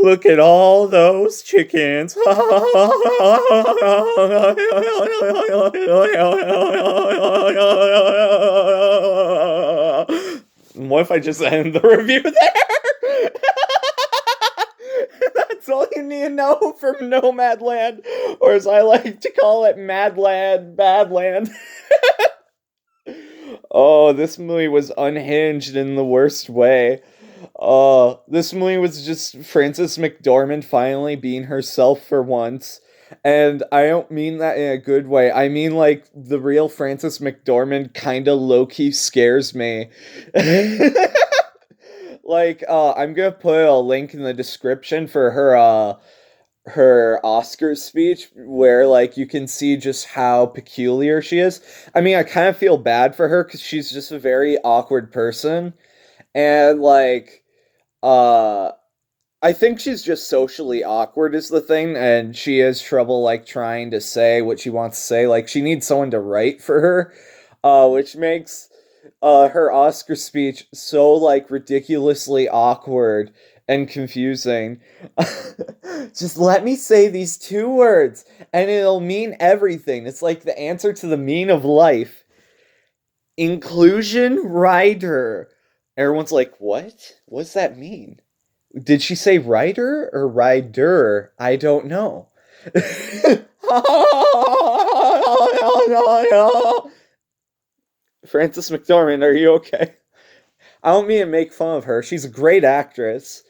Look at all those chickens. What if I just end the review there? That's all you need to know from Nomadland, or as I like to call it, Madland, Badland. Oh, this movie was unhinged in the worst way. This movie was just Frances McDormand finally being herself for once. And I don't mean that in a good way. I mean, like, the real Frances McDormand kind of low key scares me. Like, I'm gonna put a link in the description for her Oscar speech where like you can see just how peculiar she is. I mean, I kind of feel bad for her cuz she's just a very awkward person and like uh I think she's just socially awkward is the thing and she has trouble like trying to say what she wants to say. Like she needs someone to write for her which makes her Oscar speech so like ridiculously awkward and confusing. Just let me say these two words and it'll mean everything. It's like the answer to the mean of life. Inclusion rider. Everyone's like, what? What's that mean? Did she say writer or rider? I don't know. Frances McDormand, are you okay? I don't mean to make fun of her. She's a great actress.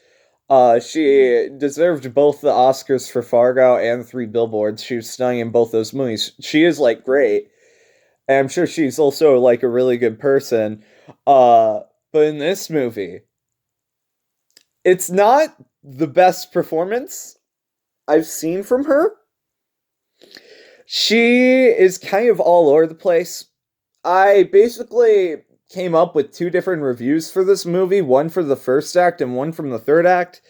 She deserved both the Oscars for Fargo and Three Billboards. She was stunning in both those movies. She is like great. And I'm sure she's also like a really good person. But in this movie, it's not the best performance I've seen from her. She is kind of all over the place. I basically came up with two different reviews for this movie, one for the first act and one from the third act.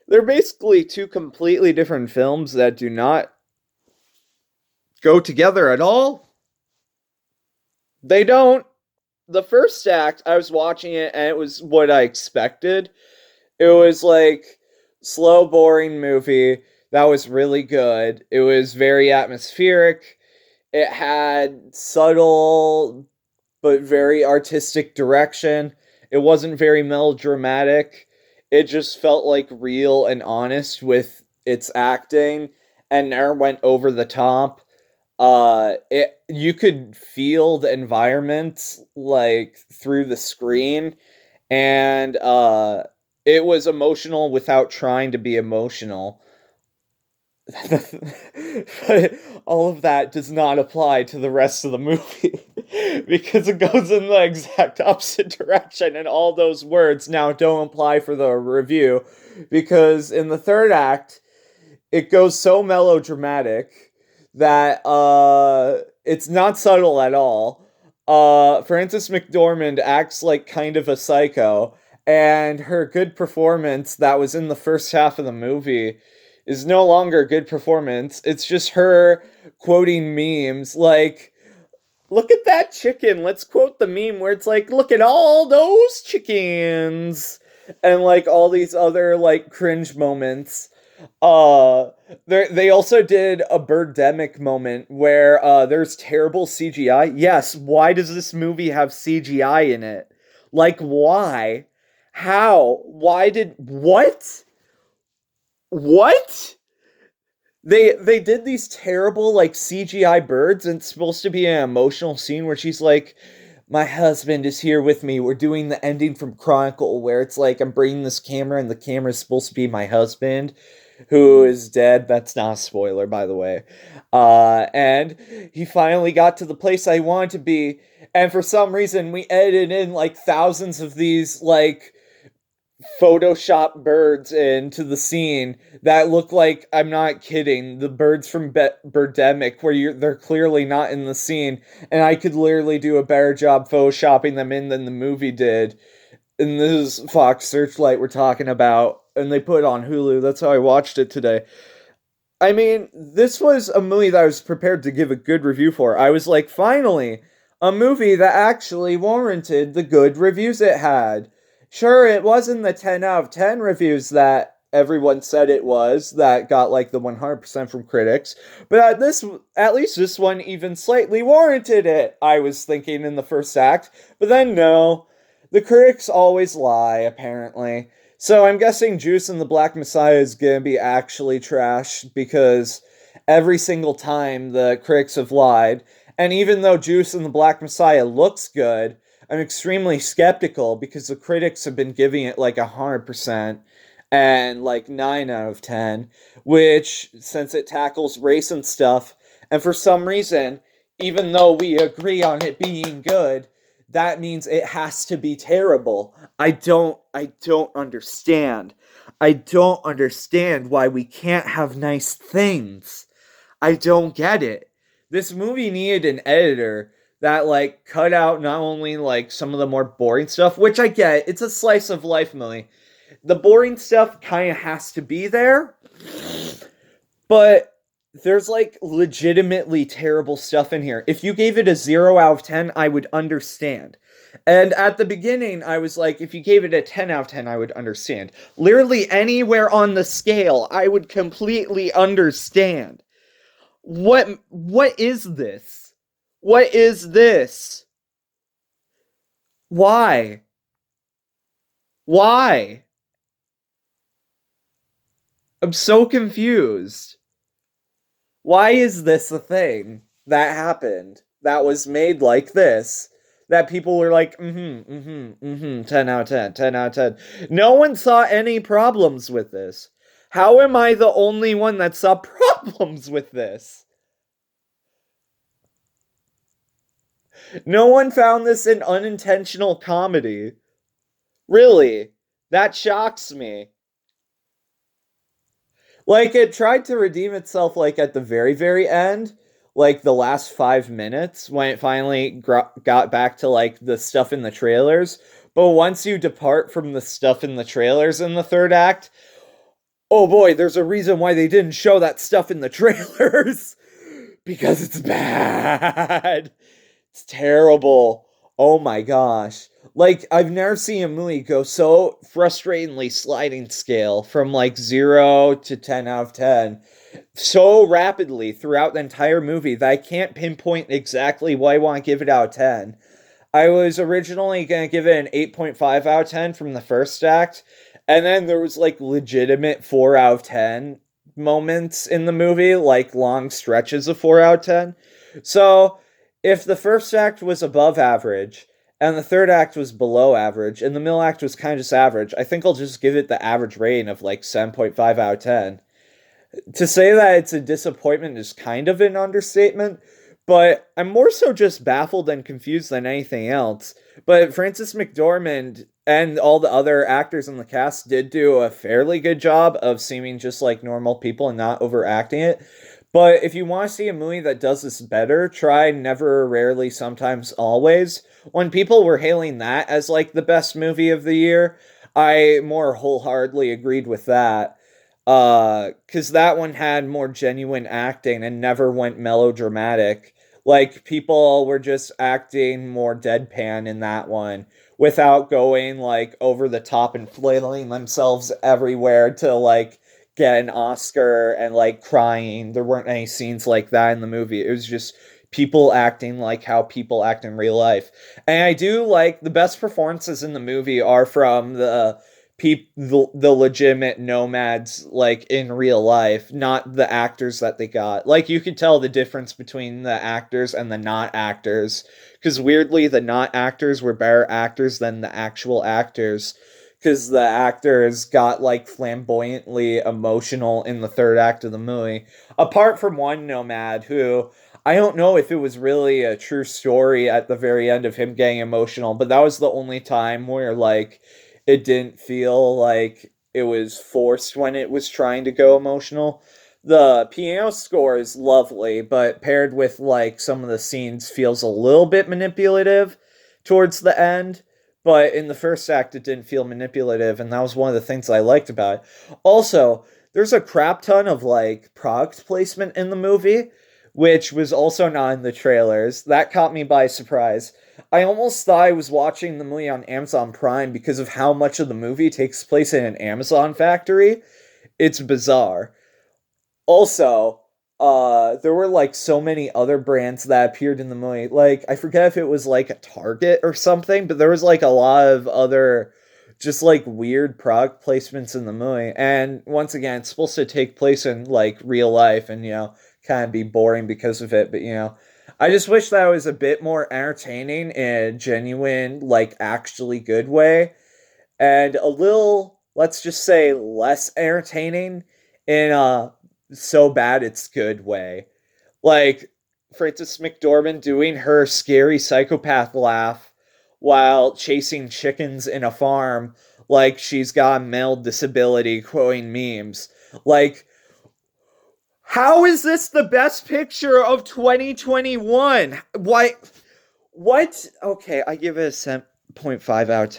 They're basically two completely different films that do not go together at all. They don't. The first act, I was watching it and it was what I expected. It was like slow, boring movie that was really good. It was very atmospheric. It had subtle but very artistic direction. It wasn't very melodramatic. It just felt like real and honest with its acting and never went over the top. It you could feel the environment like through the screen and it was emotional without trying to be emotional. But all of that does not apply to the rest of the movie because it goes in the exact opposite direction, and all those words now don't apply for the review because in the third act, it goes so melodramatic that it's not subtle at all. Frances McDormand acts like kind of a psycho, and her good performance that was in the first half of the movie is no longer a good performance. It's just her quoting memes like, look at that chicken. Let's quote the meme where it's like, look at all those chickens. And like all these other like cringe moments. Uh they also did a birdemic moment where there's terrible CGI. Yes, why does this movie have CGI in it? Like why? How? Why did what? What? They did these terrible like CGI birds and it's supposed to be an emotional scene where she's like my husband is here with me. We're doing the ending from Chronicle where it's like I'm bringing this camera and the camera is supposed to be my husband who is dead. That's not a spoiler by the way. And he finally got to the place I wanted to be and for some reason we edited in like thousands of these like Photoshop birds into the scene that look like I'm not kidding the birds from Birdemic where they're clearly not in the scene and I could literally do a better job photoshopping them in than the movie did. And this is Fox Searchlight we're talking about and they put it on Hulu. That's how I watched it today. I mean, this was a movie that I was prepared to give a good review for. I was like, finally, a movie that actually warranted the good reviews it had. Sure, it wasn't the 10 out of 10 reviews that everyone said it was that got like the 100% from critics. But at least this one even slightly warranted it, I was thinking in the first act. But then no, the critics always lie, apparently. So I'm guessing Juice and the Black Messiah is gonna be actually trash because every single time the critics have lied. And even though Juice and the Black Messiah looks good, I'm extremely skeptical because the critics have been giving it like 100% and like 9 out of 10, which, since it tackles race and stuff, and for some reason, even though we agree on it being good, that means it has to be terrible. I don't understand. I don't understand why we can't have nice things. I don't get it. This movie needed an editor that like cut out not only like some of the more boring stuff, which I get, it's a slice of life movie. The boring stuff kind of has to be there, but there's like legitimately terrible stuff in here. If you gave it a 0 out of 10, I would understand. And at the beginning, I was like, if you gave it a 10 out of 10, I would understand. Literally anywhere on the scale, I would completely understand. What is this? What is this? Why? Why? I'm so confused. Why is this a thing that happened? That was made like this? That people were like, 10 out of 10, 10 out of 10. No one saw any problems with this. How am I the only one that saw problems with this? No one found this an unintentional comedy. Really? That shocks me. Like, it tried to redeem itself, like, at the very, very end, like, the last 5 minutes, when it finally got back to, like, the stuff in the trailers. But once you depart from the stuff in the trailers in the third act, oh boy, there's a reason why they didn't show that stuff in the trailers. Because it's bad. It's terrible. Oh my gosh. Like, I've never seen a movie go so frustratingly sliding scale from like 0 to 10 out of 10 so rapidly throughout the entire movie that I can't pinpoint exactly what I want to give it out of 10. I was originally going to give it an 8.5 out of 10 from the first act, and then there was like legitimate 4 out of 10 moments in the movie, like long stretches of 4 out of 10. So, if the first act was above average, and the third act was below average, and the middle act was kind of just average, I think I'll just give it the average rating of like 7.5 out of 10. To say that it's a disappointment is kind of an understatement, but I'm more so just baffled and confused than anything else. But Frances McDormand and all the other actors in the cast did do a fairly good job of seeming just like normal people and not overacting it. But if you want to see a movie that does this better, try Never, Rarely, Sometimes, Always. When people were hailing that as like the best movie of the year, I more wholeheartedly agreed with that. Because that one had more genuine acting and never went melodramatic. Like, people were just acting more deadpan in that one without going, like, over the top and flailing themselves everywhere to, like, get an Oscar and, like, crying. There weren't any scenes like that in the movie. It was just people acting like how people act in real life. And I do like the best performances in the movie are from the legitimate nomads like in real life, not the actors that they got. Like, you could tell the difference between the actors and the not actors, because weirdly the not actors were better actors than the actual actors, because the actors got like flamboyantly emotional in the third act of the movie, apart from one nomad who, I don't know if it was really a true story at the very end of him getting emotional, but that was the only time where like it didn't feel like it was forced when it was trying to go emotional. The piano score is lovely, but paired with like some of the scenes feels a little bit manipulative towards the end. But in the first act, it didn't feel manipulative, and that was one of the things I liked about it. Also, there's a crap ton of like product placement in the movie, which was also not in the trailers. That caught me by surprise. I almost thought I was watching the movie on Amazon Prime because of how much of the movie takes place in an Amazon factory. It's bizarre. Also, there were like so many other brands that appeared in the movie. Like, I forget if it was like a Target or something, but there was like a lot of other just like weird product placements in the movie. And once again, it's supposed to take place in like real life and, kind of be boring because of it. But, I just wish that was a bit more entertaining in a genuine, like actually good way, and a little, let's just say, less entertaining in a so bad it's good way. Like Frances McDormand doing her scary psychopath laugh while chasing chickens in a farm like she's got a mental disability quoting memes. Like, how is this the best picture of 2021? Why? What? Okay, I give it a 7.5 out of 10.